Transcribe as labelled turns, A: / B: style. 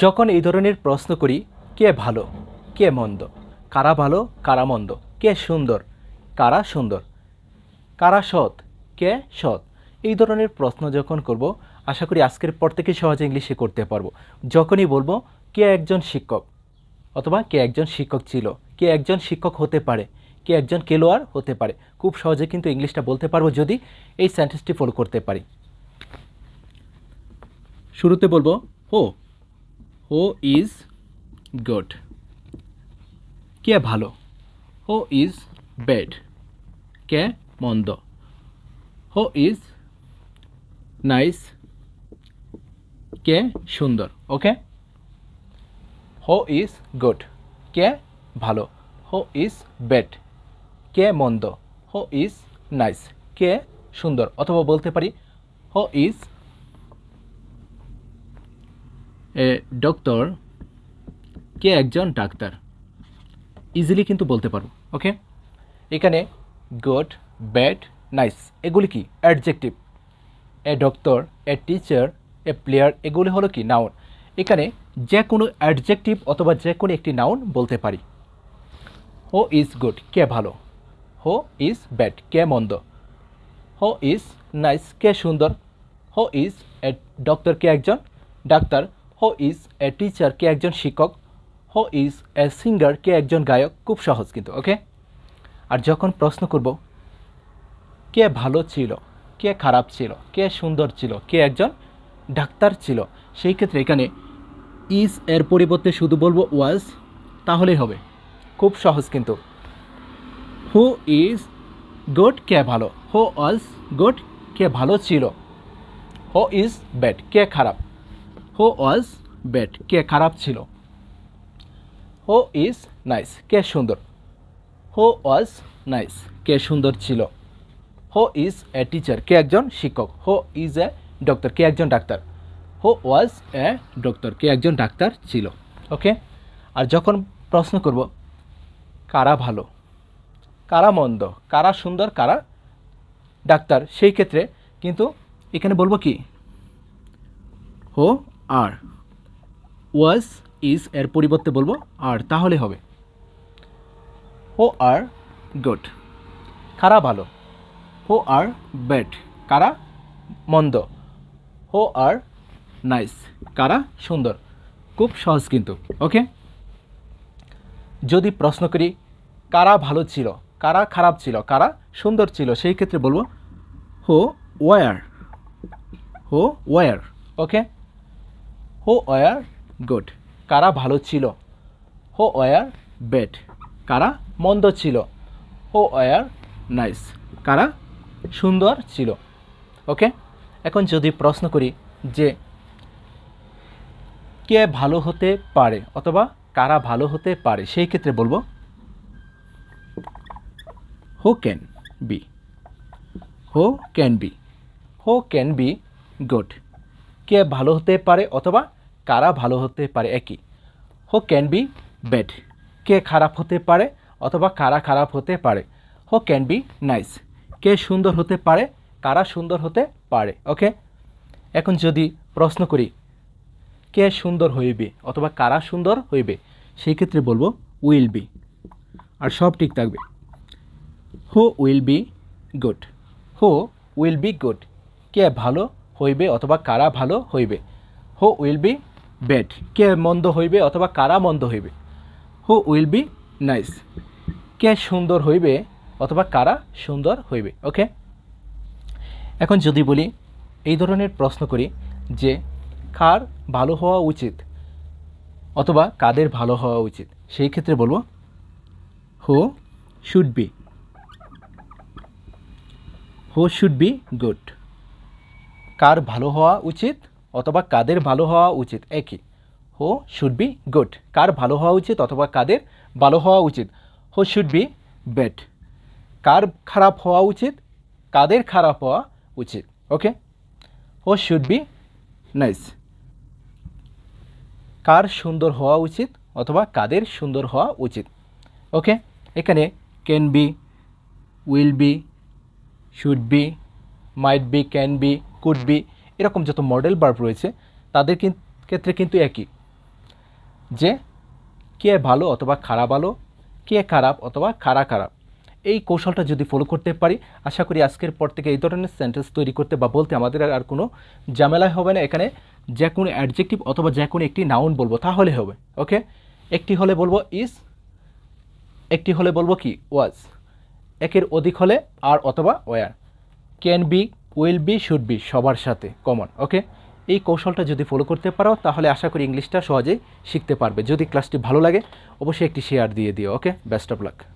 A: যখন এই ধরনের প্রশ্ন করি, কে ভালো, কে মন্দ, কারা ভালো, কারা মন্দ, কে সুন্দর, কারা সুন্দর, কারা সৎ, কে সৎ, এই ধরনের প্রশ্ন যখন করব, আশা করি আজকের পর থেকে সহজে ইংলিশে করতে পারবো। যখনই বলবো কে একজন শিক্ষক, অথবা কে একজন শিক্ষক ছিল, কে একজন শিক্ষক হতে পারে, কে একজন খেলোয়াড় হতে পারে, খুব সহজে কিন্তু ইংলিশটা বলতে পারবো যদি এই সেন্টেন্সটি ফলো করতে পারি। শুরুতে বলবো হো, হো ইজ গুড, কে ভালো, হো ইজ ব্যাড, কে মন্দ, হো ইজ নাইস, কে সুন্দর। ওকে, হো ইজ গুড, কে ভালো, হো ইজ ব্যাড, কে মন্দ, হো ইজ নাইস, কে সুন্দর। অথবা বলতে পারি হো ইজ এ ডক্টর, কে একজন ডাক্তার। ইজিলি কিন্তু বলতে পারো। ওকে, এখানে গুড, ব্যাড, নাইস এগুলি কি adjective. A doctor, a teacher, a player এগুলি হলো কি নাউন। এখানে যে কোনো অ্যাডজেক্টিভ অথবা যে কোনো একটি নাউন বলতে পারি। হো ইজ গুড, কে ভালো, হো ইজ ব্যাড, কে মন্দ, হো ইজ নাইস, কে সুন্দর, হো ইজ এ ডক্টর, কে একজন doctor, who is a teacher, কে একজন শিক্ষক, হো ইজ এ সিঙ্গার, কে একজন গায়ক। খুব সহজ কিন্তু। ওকে, আর যখন প্রশ্ন করব কে ভালো ছিল, কে খারাপ ছিল, কে সুন্দর ছিল, কে একজন ডাক্তার ছিল, সেই ক্ষেত্রে এখানে ইজ এর পরিবর্তে শুধু বলবো ওয়াজ, তাহলেই হবে। খুব সহজ কিন্তু। হু ইজ গুড, কে ভালো, হু ওয়াজ গুড, কে ভালো ছিল, হু ইজ ব্যাড, কে খারাপ, হু ওয়াজ ব্যাড, কে খারাপ ছিল, হু ইজ নাইস, কে সুন্দর, হু ওয়াজ নাইস, কে সুন্দর ছিল, হু ইজ এ টিচার, কে একজন শিক্ষক, হু ইজ এ ডক্টর, কে একজন doctor, who was a doctor, কে একজন ডাক্তার ছিল। ওকে, আর যখন প্রশ্ন করব কারা ভালো, কারা মন্দ, কারা সুন্দর, কারা ডাক্তার, সেই ক্ষেত্রে কিন্তু এখানে বলবো কি হো আর, ওয়াজ ইজ এর পরিবর্তে বলবো আর, তাহলে হবে হো আর গুড, কারা ভালো, হো আর ব্যাড, কারা মন্দ, হো আর নাইস, কারা সুন্দর। খুব সহজ কিন্তু। ওকে, যদি প্রশ্ন করি কারা ভালো ছিল, কারা খারাপ ছিল, কারা সুন্দর ছিল, সেই ক্ষেত্রে বলবো হো ওয়ার, হো ওয়ার। ওকে, হো ওয়ার গুড, কারা ভালো ছিল, হো ওয়ার ব্যাড, কারা মন্দ ছিল, হো ওয়ার নাইস, কারা সুন্দর ছিল। ওকে, এখন যদি প্রশ্ন করি যে কে ভালো হতে পারে অথবা কারা ভালো হতে পারে, সেই ক্ষেত্রে বলবো who can be, who can be, who can বি গুড, কে ভালো হতে পারে অথবা কারা ভালো হতে পারে একই। হু ক্যান বি ব্যাড, কে খারাপ হতে পারে অথবা কারা খারাপ হতে পারে। হু ক্যান বি নাইস, কে সুন্দর হতে পারে, কারা সুন্দর হতে পারে। ওকে, এখন যদি প্রশ্ন করি কে সুন্দর হইবে অথবা কারা সুন্দর হইবে, সেই ক্ষেত্রে বলবো উইল বি, আর সব ঠিক থাকবে। Who will be good, who will be good, কে ভালো হইবে অথবা কারা ভালো হইবে। হু উইল বি ব্যাড, কে মন্দ হইবে অথবা কারা মন্দ হইবে। হু উইল বি নাইস, কে সুন্দর হইবে অথবা কারা সুন্দর হইবে। ওকে, এখন যদি বলি এই ধরনের প্রশ্ন করি যে কার ভালো হওয়া উচিত অথবা কাদের ভালো হওয়া উচিত, সেই ক্ষেত্রে বলবো who should be, who should be good, কার ভালো হওয়া উচিত অথবা কাদের ভালো হওয়া উচিত একই। হু শুড বি গুড, কার ভালো হওয়া উচিত অথবা কাদের ভালো হওয়া উচিত। হু শুড বি ব্যাড, কার খারাপ হওয়া উচিত, কাদের খারাপ হওয়া উচিত। Okay, who should be nice, কার সুন্দর হওয়া উচিত অথবা কাদের সুন্দর হওয়া উচিত। ওকে, এখানে can be, will be, should B, might be, can be, could be, এরকম যত মডেল ভার্ব রয়েছে তাদের ক্ষেত্রে কিন্তু একই। যে কে ভালো অথবা খারাপ ভালো, কে খারাপ অথবা খারাপ। এই কৌশলটা যদি ফলো করতে পারি, আশা করি আজকের পর থেকে এই ধরনের সেন্টেন্স তৈরি করতে বা বলতে আমাদের আর কোনো ঝামেলা হবে না। এখানে যে কোনো অ্যাডজেক্টিভ অথবা যে কোনো একটি নাউন বলবো তাহলে হবে। ওকে, একটি হলে বলবো ইজ, একটি হলে বলবো কি ওয়াজ, একের অধিক হলে আর অথবা were, can be, will be, should be সবার সাথে কমন। ওকে, এই কৌশলটা যদি ফলো করতে পারো তাহলে আশা করি ইংলিশটা সহজেই শিখতে পারবে। যদি ক্লাসটি ভালো লাগে অবশ্যই একটি শেয়ার দিয়ে দিও। ওকে, বেস্ট অফ লাক।